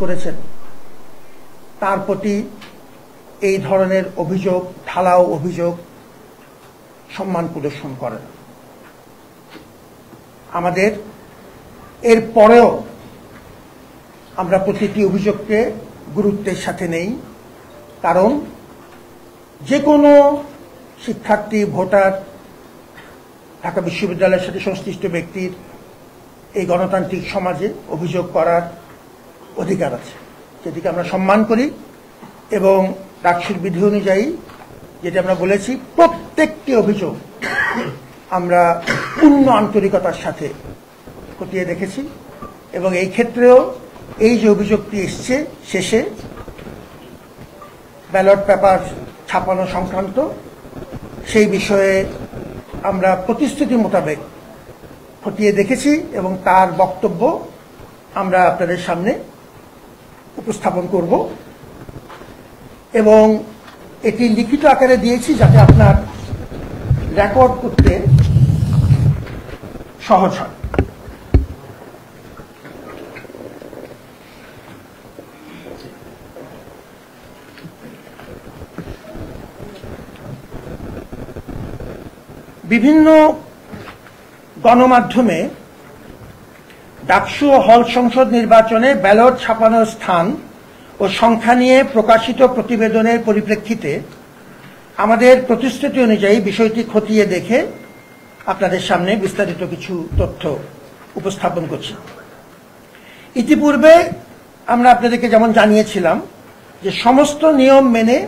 করেছেন তার প্রতি এই ধরনের অভিযোগ, ঢালাও অভিযোগ সম্মান প্রদর্শন করে না। আমাদের এর পরেও আমরা প্রতিটি অভিযোগকে গুরুত্বের সাথে নেই, কারণ যে কোনো শিক্ষার্থী, ভোটার, ঢাকা বিশ্ববিদ্যালয়ের সাথে সংশ্লিষ্ট ব্যক্তির এই গণতান্ত্রিক সমাজে অভিযোগ করার অধিকার আছে, সেটিকে আমরা সম্মান করি এবং ডাকসুর বিধি অনুযায়ী যেটা আমরা বলেছি প্রত্যেকটি অভিযোগ আমরা পূর্ণ আন্তরিকতার সাথে খতিয়ে দেখেছি এবং এই ক্ষেত্রেও এই যে অভিযোগটি এসছে শেষে ব্যালট পেপার ছাপানো সংক্রান্ত, সেই বিষয়ে আমরা প্রতিশ্রুতি মোতাবেক খতিয়ে দেখেছি এবং তার বক্তব্য আমরা আপনাদের সামনে উপস্থাপন করব এবং এটি লিখিত আকারে দিয়েছি যাতে আপনার রেকর্ড করতে সহজ হয়। বিভিন্ন গণমাধ্যমে ডাকসু ও হল সংসদ নির্বাচনে ব্যালট ছাপানোর স্থান ও সংখ্যা নিয়ে প্রকাশিত প্রতিবেদনের পরিপ্রেক্ষিতে আমাদের প্রতিশ্রুতি অনুযায়ী বিষয়টি খতিয়ে দেখে আপনাদের সামনে বিস্তারিত কিছু তথ্য উপস্থাপন করছি। ইতিপূর্বে আমরা আপনাদেরকে যেমন জানিয়েছিলাম যে সমস্ত নিয়ম মেনে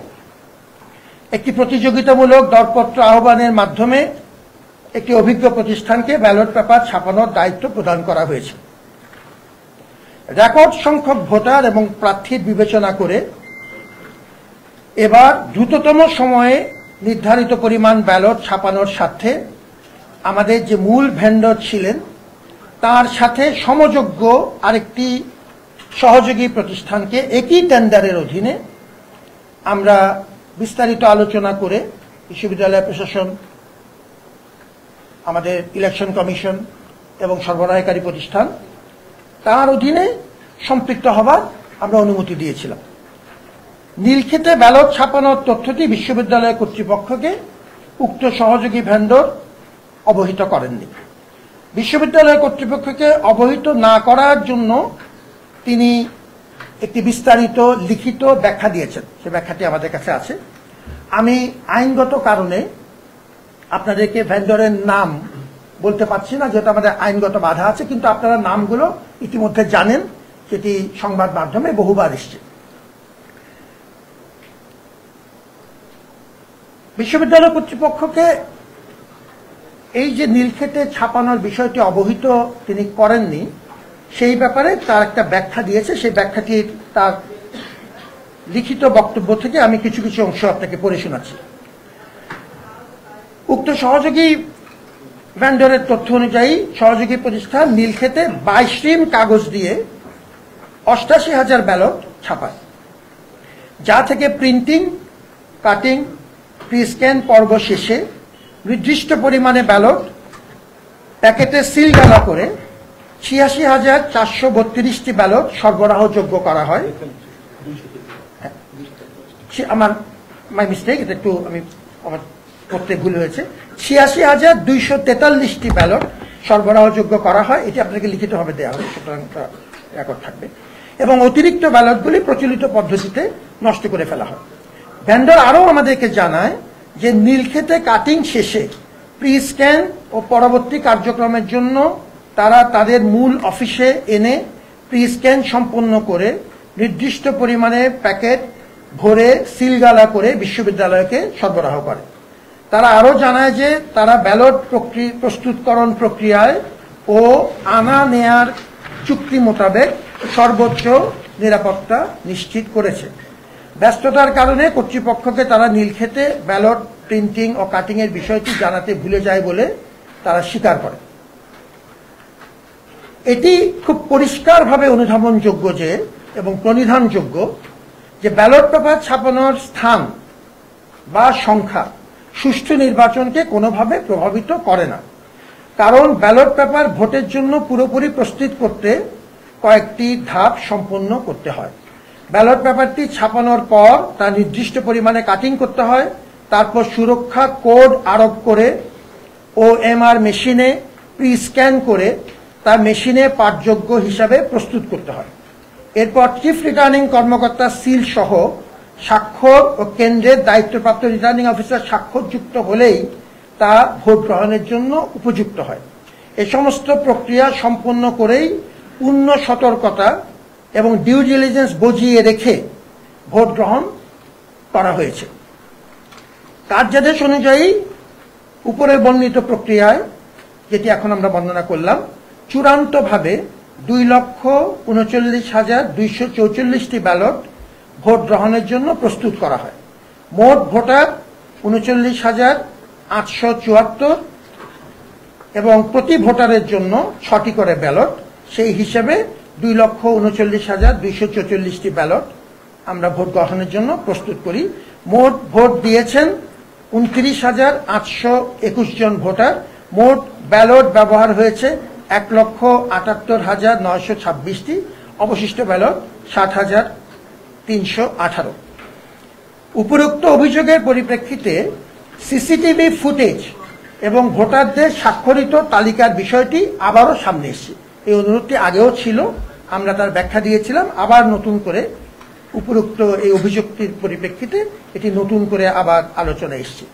একটি প্রতিযোগিতামূলক দরপত্র আহ্বানের মাধ্যমে একটি অভিজ্ঞ প্রতিষ্ঠানকে ব্যালট পেপার ছাপানোর দায়িত্ব প্রদান করা হয়েছে। রেকর্ড সংখ্যক ভোটার এবং প্রার্থীর বিবেচনা করে এবার দ্রুততম সময়ে নির্ধারিত পরিমাণ ব্যালট ছাপানোর স্বার্থে আমাদের যে মূল ভেন্ডর ছিলেন তার সাথে সমযোগ্য আরেকটি সহযোগী প্রতিষ্ঠানকে একই টেন্ডারের অধীনে আমরা বিস্তারিত আলোচনা করে বিশ্ববিদ্যালয় প্রশাসন, আমাদের ইলেকশন কমিশন এবং সরবরাহকারী প্রতিষ্ঠান তার অধীনে সম্পৃক্ত হবার আমরা অনুমতি দিয়েছিলাম। নীলক্ষেতে ব্যালট ছাপানোর তথ্যটি বিশ্ববিদ্যালয় কর্তৃপক্ষকে উক্ত সহযোগী ভেন্ডর অবহিত করেননি। বিশ্ববিদ্যালয় কর্তৃপক্ষকে অবহিত না করার জন্য তিনি একটি বিস্তারিত লিখিত ব্যাখ্যা দিয়েছেন, সে ব্যাখ্যাটি আমাদের কাছে আছে। আমি আইনগত কারণে আপনাদেরকে ভেন্ডরের নাম বলতে পারছি না, যেহেতু আমাদের আইনগত বাধা আছে, কিন্তু আপনারা নামগুলো ইতিমধ্যে জানেন, সেটি সংবাদ মাধ্যমে বহুবার এসছে। বিশ্ববিদ্যালয় কর্তৃপক্ষকে এই যে নীলক্ষেতে ছাপানোর বিষয়টি অবহিত তিনি করেননি, সেই ব্যাপারে তার একটা ব্যাখ্যা দিয়েছে। সেই ব্যাখ্যাটি তার লিখিত বক্তব্য থেকে আমি কিছু কিছু অংশ আপনাকে পড়ে শোনাচ্ছি। উক্ত সহযোগী ভেন্ডরের তথ্য অনুযায়ী সহযোগী প্রতিষ্ঠান নীলক্ষেতে 22 রিম কাগজ দিয়ে 88,000 ব্যালট ছাপায়, যা থেকে প্রিন্টিং, কাটিং, প্রি স্ক্যান পর্ব শেষে নির্দিষ্ট পরিমাণে ব্যালট প্যাকেটে সিল গালা করে 86,432টি ব্যালট সরবরাহযোগ্য করা হয়। আমার মাই মিস্টেক, এটা একটু আমার করতে ভুল হয়েছে। 86,243টি ব্যালট সরবরাহযোগ্য করা হয়, এটি আপনাকে লিখিতভাবে দেওয়া হবে, সুতরাং রেকর্ড থাকবে। এবং অতিরিক্ত ব্যালটগুলি প্রচলিত পদ্ধতিতে নষ্ট করে ফেলা হয়। ভেন্ডর আরও আমাদেরকে জানায় যে নীলক্ষেতে কাটিং শেষে প্রি স্ক্যান ও পরবর্তী কার্যক্রমের জন্য তারা তাদের মূল অফিসে এনে প্রি স্ক্যান সম্পন্ন করে নির্দিষ্ট পরিমাণে প্যাকেট ভরে সিলগালা করে বিশ্ববিদ্যালয়কে সরবরাহ করে। তারা আরও জানায় যে তারা ব্যালট প্রস্তুতকরণ প্রক্রিয়ায় ও আনা নেয়ার চুক্তি মোতাবেক সর্বোচ্চ নিরাপত্তা নিশ্চিত করেছে। ব্যস্ততার কারণে কর্তৃপক্ষকে তারা নীলক্ষেতে ব্যালট প্রিন্টিং ও কাটিং এর বিষয়টি জানাতে ভুলে যায় বলে তারা স্বীকার করে। এটি খুব পরিষ্কারভাবে অনুধাবনযোগ্য যে এবং প্রণিধানযোগ্য যে ব্যালট পেপার ছাপানোর স্থান বা সংখ্যা সুষ্ঠু নির্বাচনকে কোনোভাবে প্রভাবিত করে না, কারণ ব্যালট পেপার ভোটের জন্য পুরোপুরি প্রস্তুত করতে কয়েকটি ধাপ সম্পন্ন করতে হয়। ব্যালট পেপারটি ছাপানোর পর তা নির্দিষ্ট পরিমাণে কাটিং করতে হয়, তারপর সুরক্ষা কোড আরোপ করে OMR মেশিনে প্রি স্ক্যান করে তা মেশিনে পাঠযোগ্য হিসাবে প্রস্তুত করতে হয়। এরপর চিফ রিটার্নিং কর্মকর্তা সিল সহ স্বাক্ষর ও কেন্দ্রের দায়িত্বপ্রাপ্ত রিটার্নিং অফিসার স্বাক্ষরযুক্ত হলেই তা ভোট গ্রহণের জন্য উপযুক্ত হয়। এ সমস্ত প্রক্রিয়া সম্পন্ন করেই পূর্ণ সতর্কতা এবং ডিউ ডিলিজেন্স বজিয়ে রেখে ভোট গ্রহণ করা হয়েছে। কার্যাদেশ অনুযায়ী উপরে বর্ণিত প্রক্রিয়ায়, যেটি এখন আমরা বর্ণনা করলাম, চূড়ান্তভাবে 2,39,244টি ব্যালট ভোট গ্রহণের জন্য প্রস্তুত করা হয়। মোট ভোটার 39,874 এবং প্রতি ভোটারের জন্য 6টি করে ব্যালট। সেই হিসেবে 2,39,244টি ব্যালট আমরা ভোট গ্রহণের জন্য প্রস্তুত করি। মোট ভোট দিয়েছেন 29,821 জন ভোটার। মোট ব্যালট ব্যবহার হয়েছে 1,78,926টি। অবশিষ্ট ব্যালট 60,318। উপরোক্ত অভিযোগের পরিপ্রেক্ষিতে সিসিটিভি ফুটেজ এবং ভোটারদের স্বাক্ষরিত তালিকার বিষয়টি আবারও সামনে এসেছে। এই অনুরোধটি আগেও ছিল, আমরা তার ব্যাখ্যা দিয়েছিলাম। আবার নতুন করে উপরোক্ত এই অভিযোগটির পরিপ্রেক্ষিতে এটি নতুন করে আবার আলোচনা এসেছে।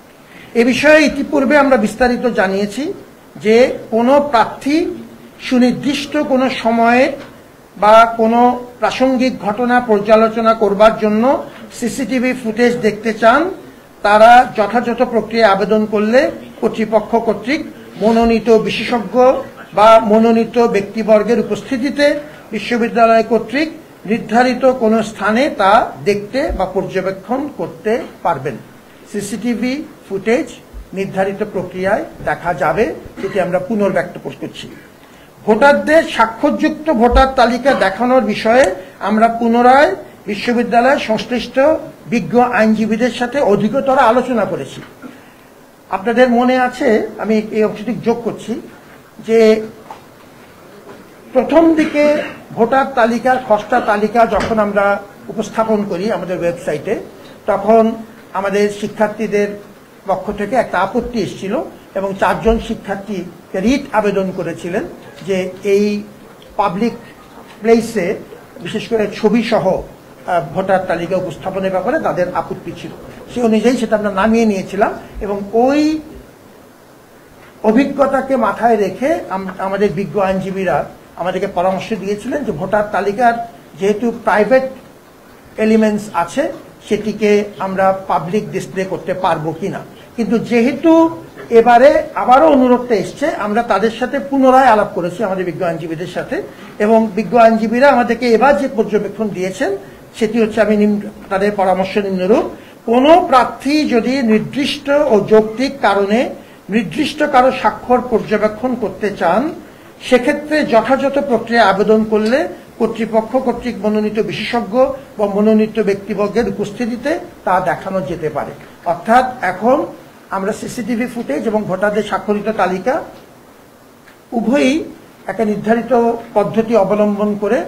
এ বিষয়ে ইতিপূর্বে আমরা বিস্তারিত জানিয়েছি যে কোনো প্রার্থী সুনির্দিষ্ট কোনো সময়ে বা কোনো প্রাসঙ্গিক ঘটনা পর্যালোচনা করবার জন্য সিসিটিভি ফুটেজ দেখতে চান, তারা যথাযথ প্রক্রিয়ায় আবেদন করলে কর্তৃপক্ষ কর্তৃক মনোনীত বিশেষজ্ঞ বা মনোনীত ব্যক্তিবর্গের উপস্থিতিতে বিশ্ববিদ্যালয় কর্তৃক নির্ধারিত কোনো স্থানে তা দেখতে বা পর্যবেক্ষণ করতে পারবেন। সিসিটিভি ফুটেজ নির্ধারিত প্রক্রিয়ায় দেখা যাবে, এটি আমরা পুনর্ব্যক্ত করছি। ভোটারদের স্বাক্ষরযুক্ত ভোটার তালিকা দেখানোর বিষয়ে আমরা পুনরায় বিশ্ববিদ্যালয়ের সংশ্লিষ্ট বিজ্ঞ আইনজীবীদের সাথে অধিকতর আলোচনা করেছি। আপনাদের মনে আছে, আমি এই অংশটি যোগ করছি, যে প্রথম দিকে ভোটার তালিকার খসড়া তালিকা যখন আমরা উপস্থাপন করি আমাদের ওয়েবসাইটে, তখন আমাদের শিক্ষার্থীদের পক্ষ থেকে একটা আপত্তি এসেছিল এবং 4 জন শিক্ষার্থী রিট আবেদন করেছিলেন যে এই পাবলিক প্লেসে বিশেষ করে ছবি সহ ভোটার তালিকা উপস্থাপনের ব্যাপারে তাদের আপত্তি ছিল। সে অনুযায়ী সেটা আমরা নামিয়ে নিয়েছিলাম এবং ওই অভিজ্ঞতাকে মাথায় রেখে আমাদের বিজ্ঞ আইনজীবীরা আমাদেরকে পরামর্শ দিয়েছিলেন যে ভোটার তালিকার যেহেতু প্রাইভেট এলিমেন্টস আছে, সেটিকে আমরা পাবলিক ডিসপ্লে করতে পারবো কিনা। কিন্তু যেহেতু এবারে আবারও অনুরোধটা এসছে, আমরা তাদের সাথে পুনরায় আলাপ করেছি আমাদের বিজ্ঞ আইনজীবীদের সাথে, এবং বিজ্ঞ আইনজীবীরা আমাদেরকে এবার যে পর্যবেক্ষণ দিয়েছেন সেটি হচ্ছে, আমি তাদের পরামর্শ নিম্নরূপ: কোনো প্রার্থী যদি নির্দিষ্ট ও যৌক্তিক কারণে নির্দিষ্ট কারো স্বাক্ষর পর্যবেক্ষণ করতে চান, সেক্ষেত্রে যথাযথ প্রক্রিয়ায় আবেদন করলে কর্তৃপক্ষ কর্তৃক মনোনীত বিশেষজ্ঞ বা মনোনীত ব্যক্তিবর্গের উপস্থিতিতে তা দেখানো যেতে পারে। অর্থাৎ এখন আমরা সিসিটিভি ফুটেজ এবং ভোটারদের স্বাক্ষরিত তালিকা উভয়ই একটা নির্ধারিত পদ্ধতি অবলম্বন করে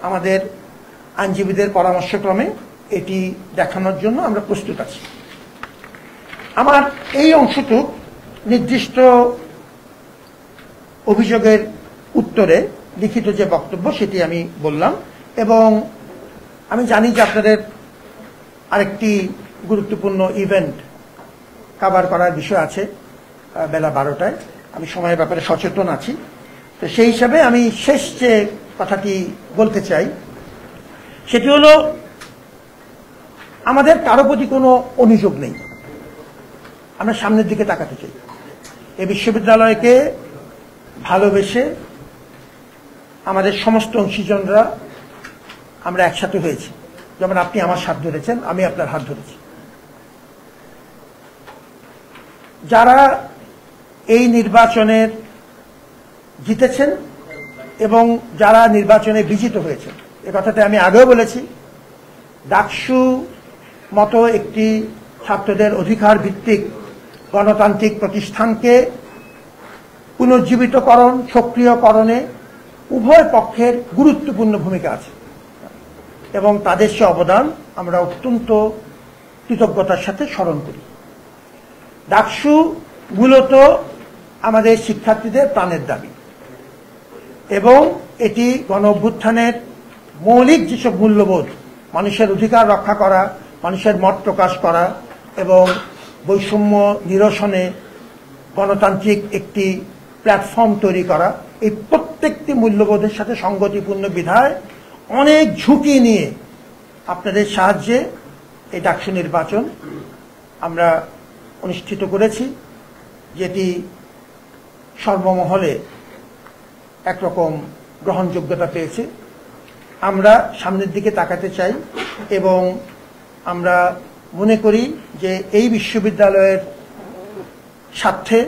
আমাদের আইনজীবীদের পরামর্শক্রমে এটি দেখানোর জন্য আমরা প্রস্তুত আছি। আমার এই অংশটুক নির্দিষ্ট অভিযোগের উত্তরে লিখিত যে বক্তব্য সেটি আমি বললাম, এবং আমি জানি যে আপনাদের আরেকটি গুরুত্বপূর্ণ ইভেন্ট কভার করার বিষয় আছে বেলা 12টায়। আমি সময়ের ব্যাপারে সচেতন আছি, তো সেই হিসাবে আমি শেষ যে কথাটি বলতে চাই সেটি হলো, আমাদের কারো প্রতি কোনো অভিযোগ নেই, আমরা সামনের দিকে তাকাতে চাই। এই বিশ্ববিদ্যালয়কে ভালোবেসে আমাদের সমস্ত অংশীজনরা আমরা একসাথে হয়েছি। যেমন আপনি আমার হাত ধরেছেন, আমি আপনার হাত ধরেছি। যারা এই নির্বাচনের জিতেছেন এবং যারা নির্বাচনে বিজিত হয়েছেন, এ কথাটা আমি আগেও বলেছি, ডাকসু মতো একটি ছাত্রদের অধিকার ভিত্তিক গণতান্ত্রিক প্রতিষ্ঠানকে পুনর্জীবিতকরণ, সক্রিয়করণে উভয় পক্ষের গুরুত্বপূর্ণ ভূমিকা আছে এবং তাদের সে অবদান আমরা অত্যন্ত কৃতজ্ঞতার সাথে স্মরণ করি। ডাকসু মূলত আমাদের শিক্ষার্থীদের প্রাণের দাবি এবং এটি গণ অভ্যুত্থানের মৌলিক যেসব মূল্যবোধ, মানুষের অধিকার রক্ষা করা, মানুষের মত প্রকাশ করা এবং বৈষম্য নিরসনে গণতান্ত্রিক একটি প্ল্যাটফর্ম তৈরি করা, এই প্রত্যেকটি মূল্যবোধের সাথে সঙ্গতিপূর্ণ বিধায় অনেক ঝুঁকি নিয়ে আপনাদের সাহায্যে এই ডাকসু নির্বাচন আমরা অনুষ্ঠিত করেছি, যেটি সর্বমহলে একরকম গ্রহণযোগ্যতা পেয়েছে। আমরা সামনের দিকে তাকাতে চাই এবং আমরা মনে করি যে এই বিশ্ববিদ্যালয়ের স্বার্থে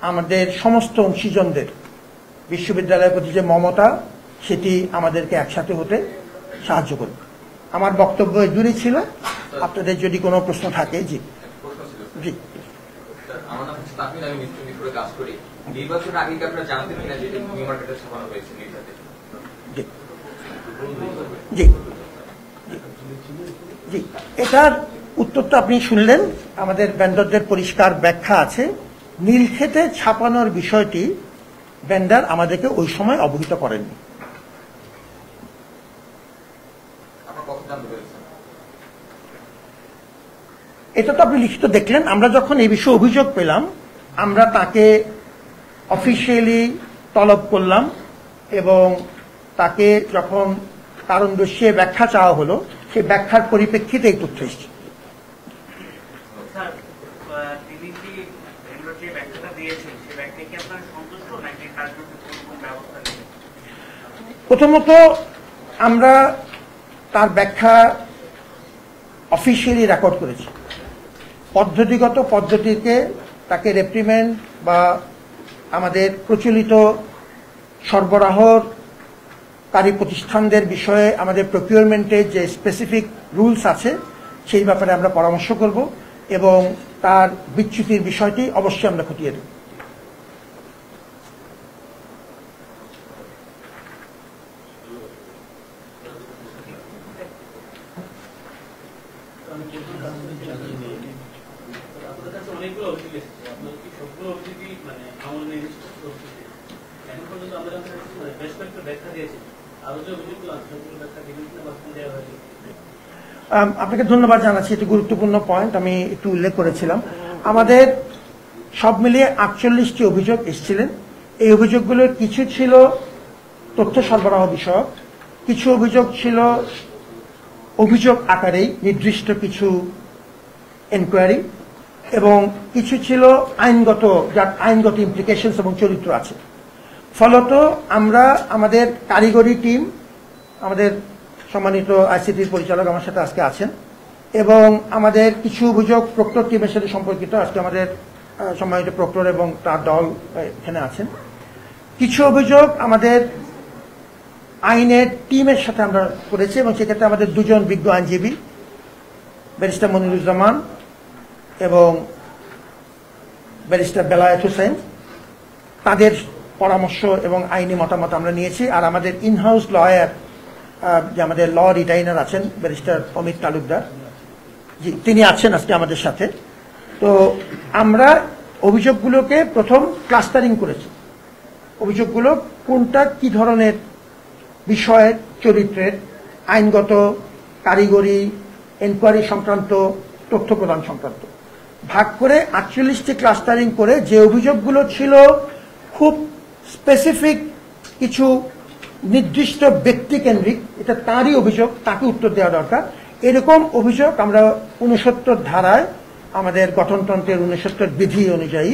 আমাদের সমস্ত অংশীজনদের বিশ্ববিদ্যালয়ের প্রতি যে মমতা, সেটি আমাদেরকে একসাথে হতে সাহায্য করবে। আমার বক্তব্য দূরে ছিল, আপনাদের যদি কোনো প্রশ্ন থাকে। জি জি। আমার নাম হচ্ছে তাহমিদ, আমি মিরপুরে কাজ করি। নির্বাচনের আগে কি আপনারা জানতেন কিনা যে নিউ মার্কেটে ছাপানো হয়েছে নির্বাচনে? জি জি জি, এটার উত্তরটা আপনি শুনলেন। আমাদের ভেন্ডরদের পরিষ্কার ব্যাখ্যা আছে। নীলক্ষেতে ছাপানোর বিষয়টি ভেন্ডর আমাদেরকে ওই সময় অবহিত করেননি। এটা তো আপনি লিখিত দেখলেন। আমরা যখন এই বিষয়ে অভিযোগ পেলাম, আমরা তাকে অফিসিয়ালি তলব করলাম এবং তাকে যখন কারণ দর্শিয়ে ব্যাখ্যা চাওয়া হলো, সেই ব্যাখ্যার পরিপ্রেক্ষিতে এই তথ্য এসেছে। প্রথমত আমরা তার ব্যাখ্যা অফিসিয়ালি রেকর্ড করেছি। পদ্ধতিগত পদ্ধতিতে তাকে রেপ্রিমেন্ড বা আমাদের প্রচলিত সরবরাহকারী প্রতিষ্ঠানদের বিষয়ে আমাদের প্রকিউরমেন্টের যে স্পেসিফিক রুলস আছে সেই ব্যাপারে আমরা পরামর্শ করব এবং তার বিচ্যুতির বিষয়টি অবশ্যই আমরা খতিয়ে দেব। আপনাকে ধন্যবাদ জানাচ্ছি, এটি গুরুত্বপূর্ণ পয়েন্ট, আমি একটু উল্লেখ করেছিলাম। আমাদের সব মিলিয়ে 48টি অভিযোগ এসেছিলেন। এই অভিযোগগুলোর কিছু ছিল তথ্য সরবরাহ বিষয়ক, কিছু অভিযোগ ছিল অভিযোগ আকারেই নির্দিষ্ট কিছু এনকোয়ারি এবং কিছু ছিল আইনগত, যার আইনগত ইমপ্লিকেশনস এবং চরিত্র আছে। ফলত আমরা আমাদের কারিগরি টিম, আমাদের সম্মানিত আইসিটির পরিচালক আমার সাথে আজকে আছেন, এবং আমাদের কিছু অভিযোগ প্রক্টর টিমের সাথে সম্পর্কিত, আজকে আমাদের সম্মানিত প্রক্টর এবং তার দল এখানে আছেন। কিছু অভিযোগ আমাদের আইনের টিমের সাথে আমরা করেছি এবং সেক্ষেত্রে আমাদের দুজন বিজ্ঞ আইনজীবী, ব্যারিস্টার মনিরুজ্জামান এবং ব্যারিস্টার বেলায়েত হোসেন, তাদের পরামর্শ এবং আইনি মতামত আমরা নিয়েছি। আর আমাদের ইনহাউস লয়ার, যে আমাদের ল রিটাইনার আছেন ব্যারিস্টার অমিত তালুকদার, জি, তিনি আছেন আজকে আমাদের সাথে। তো আমরা অভিযোগগুলোকে প্রথম ক্লাস্টারিং করেছি। অভিযোগগুলো কোনটা কি ধরনের বিষয়ের, চরিত্রের, আইনগত, কারিগরি, এনকোয়ারি সংক্রান্ত, তথ্য প্রদান সংক্রান্ত ভাগ করে 48টি ক্লাস্টারিং করে যে অভিযোগগুলো ছিল খুব স্পেসিফিক, কিছু নির্দিষ্ট ব্যক্তি কেন্দ্রিক, এটা তারই অভিযোগ, তাকে উত্তর দেওয়া দরকার, এরকম অভিযোগ আমরা 69 ধারায় আমাদের গঠনতন্ত্রের 69 বিধি অনুযায়ী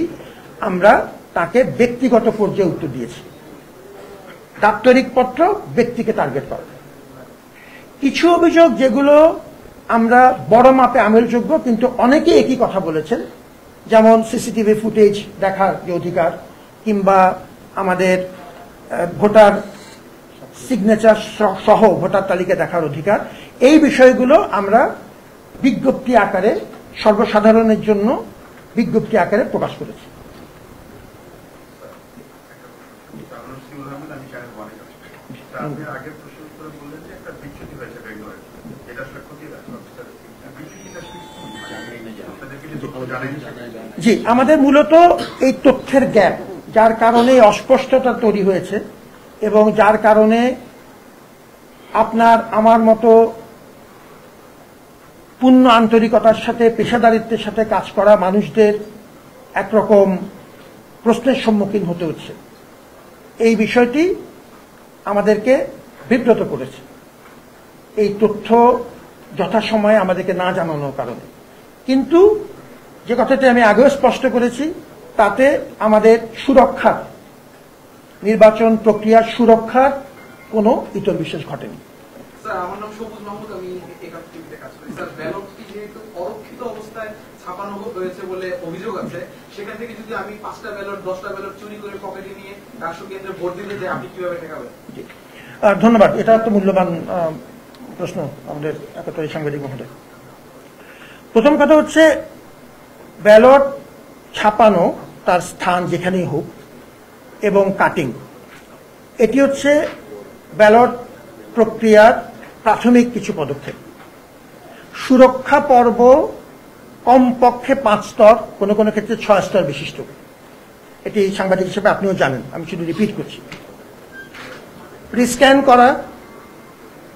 আমরা তাকে ব্যক্তিগত পর্যায়ে উত্তর দিয়েছি। দাপ্তরিক পত্র ব্যক্তিকে টার্গেট করে। কিছু অভিযোগ যেগুলো আমরা বড় মাপে আমলযোগ্য, কিন্তু অনেকে একই কথা বলেছেন, যেমন সিসিটিভি ফুটেজ দেখার যে অধিকার, কিংবা আমাদের ভোটার সিগনেচার সহ ভোটার তালিকা দেখার অধিকার, এই বিষয়গুলো আমরা বিজ্ঞপ্তি আকারে সর্বসাধারণের জন্য বিজ্ঞপ্তি আকারে প্রকাশ করেছি। আপনি আগের প্রশ্ন উত্তরে বললেন যে একটা বিচ্যুতি হয়েছে বেঙ্গলের, এটা আসলে ক্ষতির বিচ্যুতিটা কি? আপনাদেরকে যে তথ্য জানেন? জি, আমাদের মূলত এই তথ্যের গ্যাপ, যার কারণে অস্পষ্টতা তৈরি হয়েছে এবং যার কারণে আপনার আমার মতো পূর্ণ আন্তরিকতার সাথে পেশাদারিত্বের সাথে কাজ করা মানুষদের একরকম প্রশ্নের সম্মুখীন হতে হচ্ছে। এই বিষয়টি আমাদেরকে বিব্রত করেছে, এই তথ্য যথাসময়ে আমাদেরকে না জানানোর কারণে। কিন্তু যে কথাটি আমি আগেও স্পষ্ট করেছি, তাতে আমাদের সুরক্ষার, নির্বাচন প্রক্রিয়ার সুরক্ষার কোনো ইতর বিশেষ ঘটেনি। স্যার, আমার নাম সবুজ মাহমুদ, আমি একাত্তর টিভিতে কাজ করি। স্যার, ব্যালটটি যেহেতু অরক্ষিত অবস্থায় ছাপানো হয়েছে বলে অভিযোগ আছে, সেখান থেকে যদি আমি 5টা ব্যালট 10টা ব্যালট চুরি করে পকেটে নিয়ে ডাকসু কেন্দ্রে ভোট দিতে যাই, আপনি কিভাবে ঠেকাবেন? ধন্যবাদ, এটা একটা মূল্যবান প্রশ্ন আমাদের একত্রিত সাংবাদিক মহোদয়। প্রথম কথা হচ্ছে, ব্যালট ছাপানো তার স্থান যেখানেই হোক এবং কাটিং, এটি হচ্ছে ব্যালট প্রক্রিয়ার প্রাথমিক কিছু পদক্ষেপ। সুরক্ষা পর্ব কমপক্ষে 5 স্তর, কোনো কোনো ক্ষেত্রে 6 স্তর বিশিষ্ট। এটি সাংবাদিক হিসেবে আপনিও জানেন, আমি শুধু রিপিট করছি। রিস্ক্যান করা,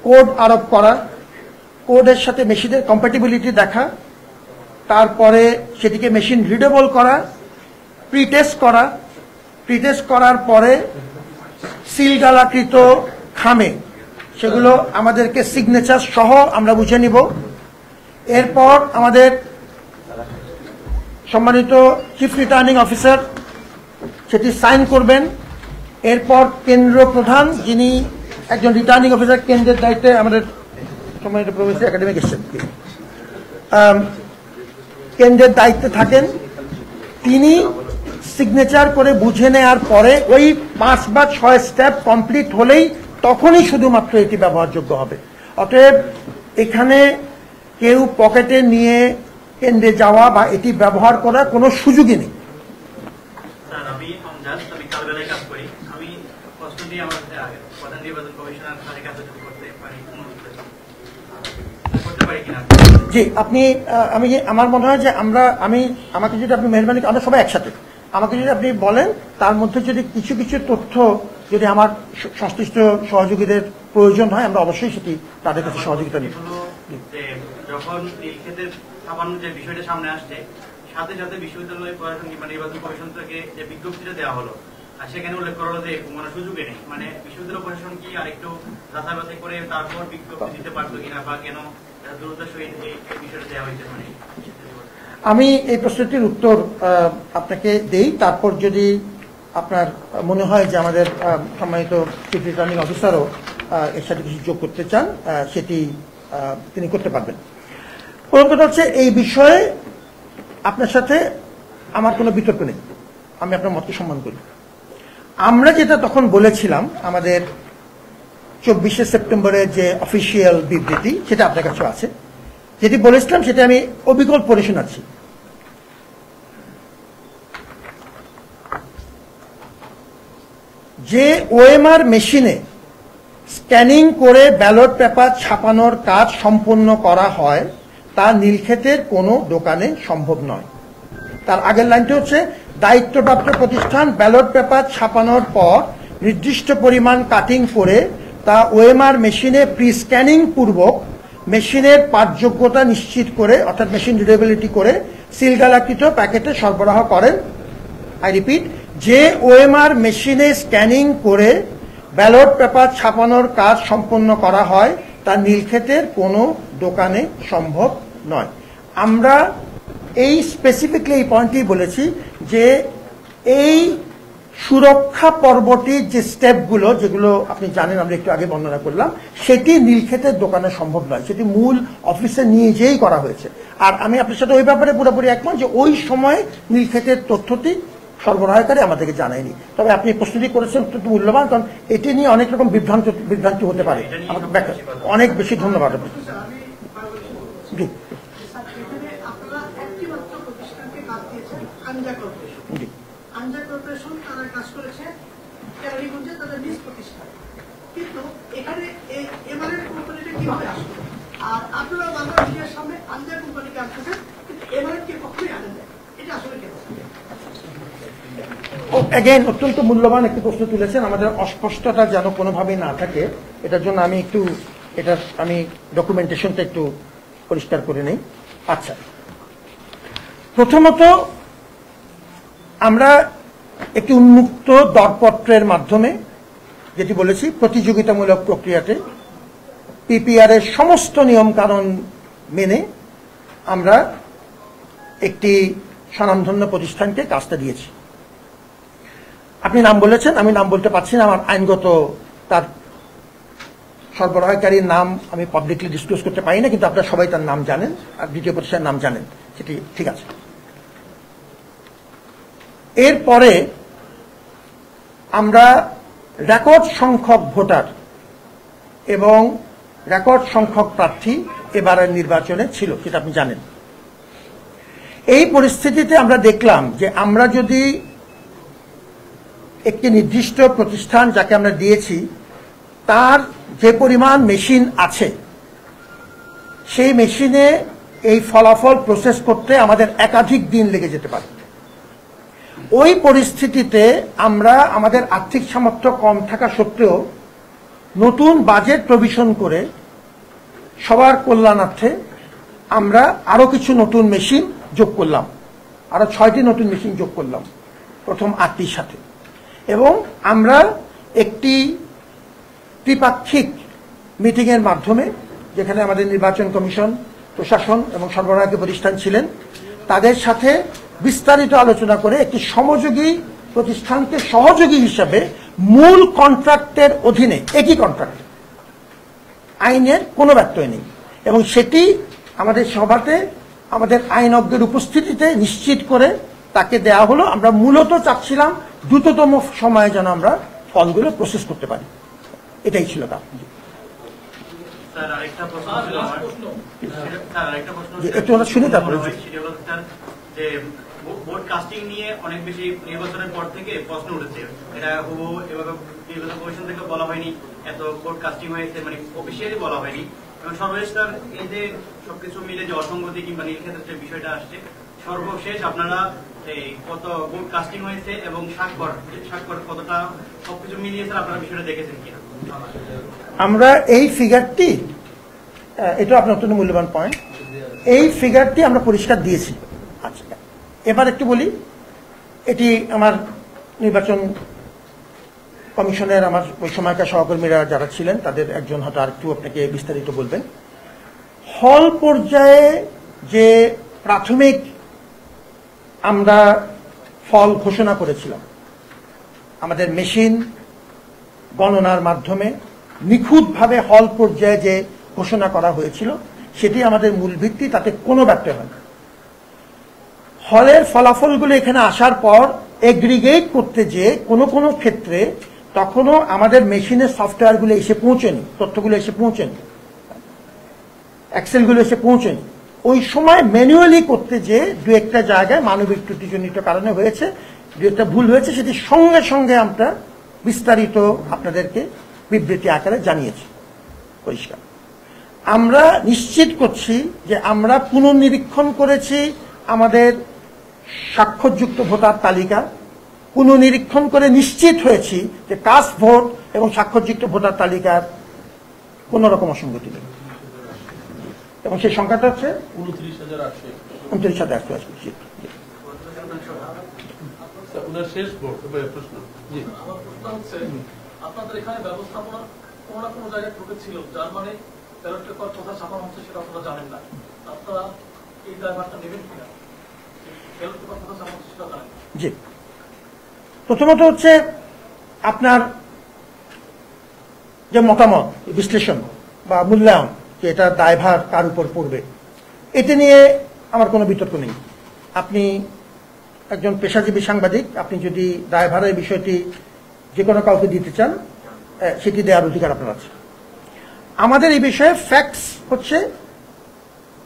কোড আরোপ করা, কোডের সাথে মেশিনের কম্প্যাটিবিলিটি দেখা, তারপরে সেটিকে মেশিন রিডেবল করা, প্রিটেস্ট করা, প্রিটেস্ট করার পরে সিলগালাকৃত খামে সেগুলো আমাদেরকে সিগনেচার সহ আমরা বুঝে নিব। এরপর আমাদের সম্মানিত চিফ রিটার্নিং অফিসার সেটি সাইন করবেন। এরপর কেন্দ্র প্রধান, যিনি একজন রিটার্নিং অফিসার কেন্দ্রের দায়িত্বে, আমাদের সম্মানিত প্রফেসর একাডেমিক এসেছেন, কেন্দ্রের দায়িত্বে থাকেন, তিনি সিগনেচার করে বুঝে নেওয়ার পরে ওই 5 বা 6 স্টেপ কমপ্লিট হলেই তখনই শুধুমাত্র এটি ব্যবহারযোগ্য হবে। অতএব এখানে কেউ পকেটে নিয়ে কেন্দ্রে যাওয়া বা এটি ব্যবহার করার কোনো সুযোগই নেই। স্যার, আমি আমজাদ, আমি কালবেলায় কাজ করি। আমি প্রশ্ন দিয়ে আমার প্রধান নির্বাচন কমিশনার স্যারের কাছে করতে পারি, করতে পারি কিনা? জি, আপনি আমার মনে হয় যে আমাকে যদি আপনি মেহরবানি, আমরা সবাই একসাথে, আমাকে যদি আপনি বলেন, তার মধ্যে যদি কিছু কিছু তথ্য যদি আমার সংশ্লিষ্ট সহযোগীদের প্রয়োজন হয়, আমরা অবশ্যই সেটি তাদের কাছে সহযোগিতা নিব। যখন নীলক্ষেতের ছাপানোর যে বিষয়টা সামনে আসছে, সাথে সাথে বিশ্ববিদ্যালয় প্রশাসন কিংবা নির্বাচন কমিশন থেকে যে বিজ্ঞপ্তিটা দেওয়া হলো, আর সেখানে উল্লেখ করা হলো যে কোনো সুযোগে নেই, মানে বিশ্ববিদ্যালয় প্রশাসন কি আরেকটু যাচাই বাছাই করে তারপর বিজ্ঞপ্তি দিতে পারতো কিনা, বা কেন দ্রুততার সহিত এই বিষয়টা দেওয়া হয়েছে? মানে আমি এই প্রশ্নটির উত্তর আপনাকে দেই, তারপর যদি আপনার মনে হয় যে আমাদের সম্মানিত চিফ রিটার্নিং অফিসারও এর সাথে কিছু যোগ করতে চান, সেটি তিনি করতে পারবেন। প্রথম কথা হচ্ছে, এই বিষয়ে আপনার সাথে আমার কোনো বিতর্ক নেই, আমি আপনার মতকে সম্মান করি। আমরা যেটা তখন বলেছিলাম, আমাদের 24শে সেপ্টেম্বরের যে অফিসিয়াল বিবৃতি, সেটা আপনার কাছে আছে, যেটি বলেছিলাম সেটা আমি অবিকল পড়ে শোনাচ্ছি। যে ওএমআর মেশিনে স্ক্যানিং করে ব্যালট পেপার ছাপানোর কাজ সম্পন্ন করা হয়, তা নীলক্ষেতের কোনো দোকানে সম্ভব নয়। তার আগের লাইনটি হচ্ছে, দায়িত্বপ্রাপ্ত প্রতিষ্ঠান ব্যালট পেপার ছাপানোর পর নির্দিষ্ট পরিমাণ কাটিং করে তা ওএমআর মেশিনে প্রি স্ক্যানিং পূর্বক মেশিনের পাঠযোগ্যতা নিশ্চিত করে, অর্থাৎ মেশিন রিডেবিলিটি করে সিলগালাকৃত প্যাকেটে সরবরাহ করেন। আই রিপিট, যে ওএমআর মেশিনে স্ক্যানিং করে ব্যালট পেপার ছাপানোর কাজ সম্পন্ন করা হয়, তা নীলক্ষেতের কোনো দোকানে সম্ভব নয়। আমরা এই স্পেসিফিকলি এই পয়েন্টটি বলেছি যে এই সুরক্ষা পর্বটির যে স্টেপগুলো, যেগুলো আপনি জানেন, আমরা একটু আগে বর্ণনা করলাম, সেটি নীলক্ষেতের দোকানে সম্ভব নয়, সেটি মূল অফিসে নিয়ে যেয়েই করা হয়েছে। আর আমি আপনার সাথে ওই ব্যাপারে পুরোপুরি একমত যে ওই সময় নীলক্ষেতের তথ্যটি সরবরাহকারী আমাদেরকে জানায়নি। তবে আপনি প্রশ্নটি করেছেন অত্যন্ত মূল্যবান, কারণ এটি নিয়ে অনেক রকম বিভ্রান্তি হতে পারে। আমাকে অনেক বেশি ধন্যবাদ। জি, আঞ্জা কর্পোরেশন তারা কাজ করেছে কেরানীগঞ্জে, তাদের নিজ প্রতিষ্ঠান। কিন্তু এখানে এমআরএফ কোম্পানিটা কিভাবে আসলো? আর আপনারা বাংলাদেশের সামনে আনজার কোম্পানিকে আনতেছেন, কিন্তু এমআরএফকে কখনোই আনেন না, এটা আসলে কেন? অ্যাগেন অত্যন্ত মূল্যবান একটি প্রশ্ন তুলেছেন। আমাদের অস্পষ্টতা যেন কোনোভাবেই না থাকে, এটার জন্য আমি ডকুমেন্টেশনটা একটু পরিষ্কার করে নেই। আচ্ছা, প্রথমত আমরা একটি উন্মুক্ত দরপত্রের মাধ্যমে, যেটি বলেছি প্রতিযোগিতামূলক প্রক্রিয়াতে পিপিআর এর সমস্ত নিয়ম কানুন মেনে আমরা একটি স্বনামধন্য প্রতিষ্ঠানকে কাজটা দিয়েছি। আপনি নাম বলেছেন, আমি নাম বলতে পারছি না, আমার আইনগত তার সরবরাহকারীর নাম আমি পাবলিকলি ডিসক্লোজ করতে পারি না, কিন্তু আপনারা সবাই তার নাম জানেন আর দ্বিতীয় প্রতিষ্ঠানের নাম জানেন, সেটি ঠিক আছে। এরপরে আমরা রেকর্ড সংখ্যক ভোটার এবং রেকর্ড সংখ্যক প্রার্থী এবারের নির্বাচনে ছিল, সেটা আপনি জানেন। এই পরিস্থিতিতে আমরা দেখলাম যে আমরা যদি একটি নির্দিষ্ট প্রতিষ্ঠান যাকে আমরা দিয়েছি তার যে পরিমাণ মেশিন আছে, সেই মেশিনে এই ফলাফল প্রসেস করতে আমাদের একাধিক দিন লেগে যেতে পারে। ওই পরিস্থিতিতে আমরা আমাদের আর্থিক সামর্থ্য কম থাকা সত্ত্বেও নতুন বাজেট প্রভিশন করে সবার কল্যাণার্থে আমরা আরো কিছু নতুন মেশিন যোগ করলাম, আরো 6টি নতুন মেশিন যোগ করলাম প্রথম 8টির সাথে। এবং আমরা একটি ত্রিপাক্ষিক মিটিংয়ের মাধ্যমে, যেখানে আমাদের নির্বাচন কমিশন, প্রশাসন এবং সরবরাহকারী প্রতিষ্ঠান ছিলেন, তাদের সাথে বিস্তারিত আলোচনা করে একটি সমযোগী প্রতিষ্ঠানকে সহযোগী হিসাবে মূল কন্ট্রাক্টের অধীনে, একই কন্ট্রাক্ট, আইনের কোনো ব্যত্যয় নেই, এবং সেটি আমাদের সভাতে আমাদের আইনজ্ঞের উপস্থিতিতে নিশ্চিত করে তাকে দেয়া হলো। আমরা মূলত চাচ্ছিলাম দ্রুততম সময়ে যেন আমরা ফলগুলো প্রসেস করতে পারি, এটাই ছিল তার। স্যার আরেকটা প্রশ্ন ছিল আমার। স্যার আরেকটা প্রশ্ন একটু আমরা শুনি তারপরে। যে ভোট কাস্টিং নিয়ে অনেক বেশি নির্বাচনের পর থেকে প্রশ্ন উঠেছে, এটা হুবহু এভাবে নির্বাচন কমিশন থেকে বলা হয়নি, এত ভোট কাস্টিং হয়েছে, মানে অফিসিয়ালি বলা হয়নি। এবং সর্বশেষ স্যার এই যে সবকিছু মিলে যে অসঙ্গতি কিংবা নীলক্ষেতের যে বিষয়টা আসছে, সর্বশেষ আপনারা এই কত ভোট কাস্টিং হয়েছে এবং স্বাক্ষর কতটা, সবকিছু মিলিয়ে স্যার আপনারা বিষয়টা দেখেছেন কিনা? আমরা এই ফিগারটি, এটা আপনার অত্যন্ত মূল্যবান পয়েন্ট, এই ফিগারটি আমরা পরিষ্কার দিয়েছি। আচ্ছা, এবার একটু বলি, এটি আমার নির্বাচন কমিশনের আমার ওই সময়কার সহকর্মীরা যারা ছিলেন তাদের একজন হয়তো আর একটু আপনাকে বিস্তারিত বলবেন। হল পর্যায়ে যে প্রাথমিক আমরা ফল ঘোষণা করেছিলাম, আমাদের মেশিন গণনার মাধ্যমে নিখুঁতভাবে হল পর্যায়ে যে ঘোষণা করা হয়েছিল, সেটি আমাদের মূল ভিত্তি, তাতে কোনো ব্যত্যয় হয় না। হলের ফলাফলগুলো এখানে আসার পর এগ্রিগেট করতে যে কোনো কোনো ক্ষেত্রে তখনও আমাদের মেশিনের সফটওয়্যারগুলো এসে পৌঁছেনি, তথ্যগুলো এসে পৌঁছেনি, এক্সেলগুলো এসে পৌঁছেনি। ওই সময় ম্যানুয়ালি করতে যে দু একটা জায়গায় মানবিক ত্রুটিজনিত কারণে হয়েছে, দু একটা ভুল হয়েছে, সেটি সঙ্গে সঙ্গে আমরা বিস্তারিত আপনাদেরকে বিবৃতি আকারে জানিয়েছি পরিষ্কার। আমরা নিশ্চিত করছি যে আমরা পুনর্নিরীক্ষণ করেছি আমাদের স্বাক্ষরযুক্ত ভোটার তালিকা, পুনর্নিরীক্ষণ করে নিশ্চিত হয়েছি যে কাস্ট ভোট এবং স্বাক্ষরযুক্ত ভোটার তালিকার কোন রকম অসঙ্গতি নেই, এবং সেই সংখ্যাটা হচ্ছে 29,880। আপনাদের এখানে ব্যবস্থাপনা কোনো না কোনো জায়গায় ত্রুটি ছিল, যার মানে ব্যালট পেপার কোথায় ছাপানো হচ্ছে সেটা আপনারা জানেন না। আপনারা এই দায়ভারটা নেবেন কিনা? ব্যালট পেপার কোথায় ছাপানো হচ্ছে সেটা জানেন? জি, প্রথমত হচ্ছে আপনার যে মতামত, বিশ্লেষণ বা মূল্যায়ন, যে এটা দায়ভার কার উপর পড়বে, এটা নিয়ে আমার কোনো বিতর্ক নেই। আপনি একজন পেশাজীবী সাংবাদিক, আপনি যদি দায়ভারের বিষয়টি যে কোনো কাউকে দিতে চান, সেটি দেওয়ার অধিকার আপনার আছে। আমাদের এই বিষয়ে ফ্যাক্টস হচ্ছে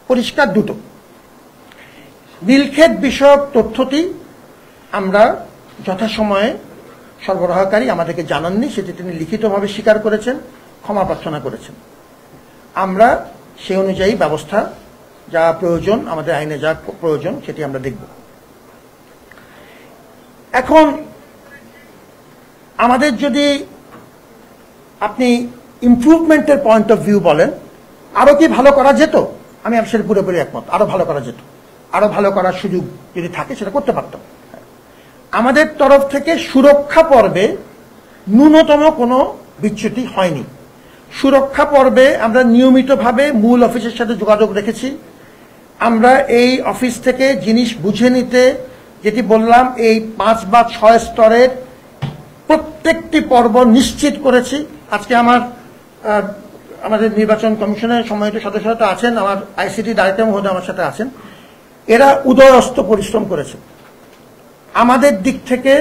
পরিষ্কার দুটো। নীলক্ষেত বিষয়ক তথ্যটি আমরা যথাসময়ে সরবরাহকারী আমাদেরকে জানাননি, সেটি তিনি লিখিতভাবে স্বীকার করেছেন, ক্ষমা প্রার্থনা করেছেন। আমরা সেই অনুযায়ী ব্যবস্থা যা প্রয়োজন, আমাদের আইনে যা প্রয়োজন সেটি আমরা দেখব। এখন আমাদের যদি আপনি ইমপ্রুভমেন্টের পয়েন্ট অফ ভিউ বলেন, আরো কি ভালো করা যেত, আমি আপনার সাথে পুরোপুরি একমত। আরো ভালো করা যেত, আরো ভালো করার সুযোগ যদি থাকে সেটা করতে পারতাম। আমাদের তরফ থেকে সুরক্ষা পর্বে ন্যূনতম কোনো বিচ্যুতি হয়নি। সুরক্ষা পর্বে আমরা নিয়মিতভাবে মূল অফিসের সাথে যোগাযোগ রেখেছি। আমরা এই অফিস থেকে জিনিস বুঝে নিতে, যেটি বললাম, এই 5 বা 6 স্তরের প্রত্যেকটি পর্ব নিশ্চিত করেছি। আজকে আমাদের নির্বাচন কমিশনের সম্মানিত সদস্যরা আছেন, আমার আইসিটি ডাইরেক্টর মহোদয় আমার সাথে আছেন। এরা উদয়স্ত পরিশ্রম করেছে। আমাদের দিক থেকে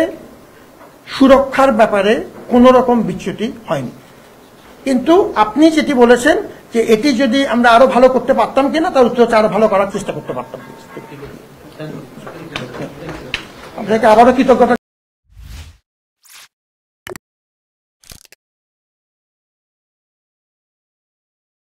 সুরক্ষার ব্যাপারে কোনো রকম বিচ্যুতি হয়নি। কিন্তু আপনি যেটি বলেছেন যে এটি যদি আমরা আরো ভালো করতে পারতাম কিনা, তার উত্তর হচ্ছে আরো ভালো করার চেষ্টা করতে পারতাম। আপনাকে আবারও কৃতজ্ঞতা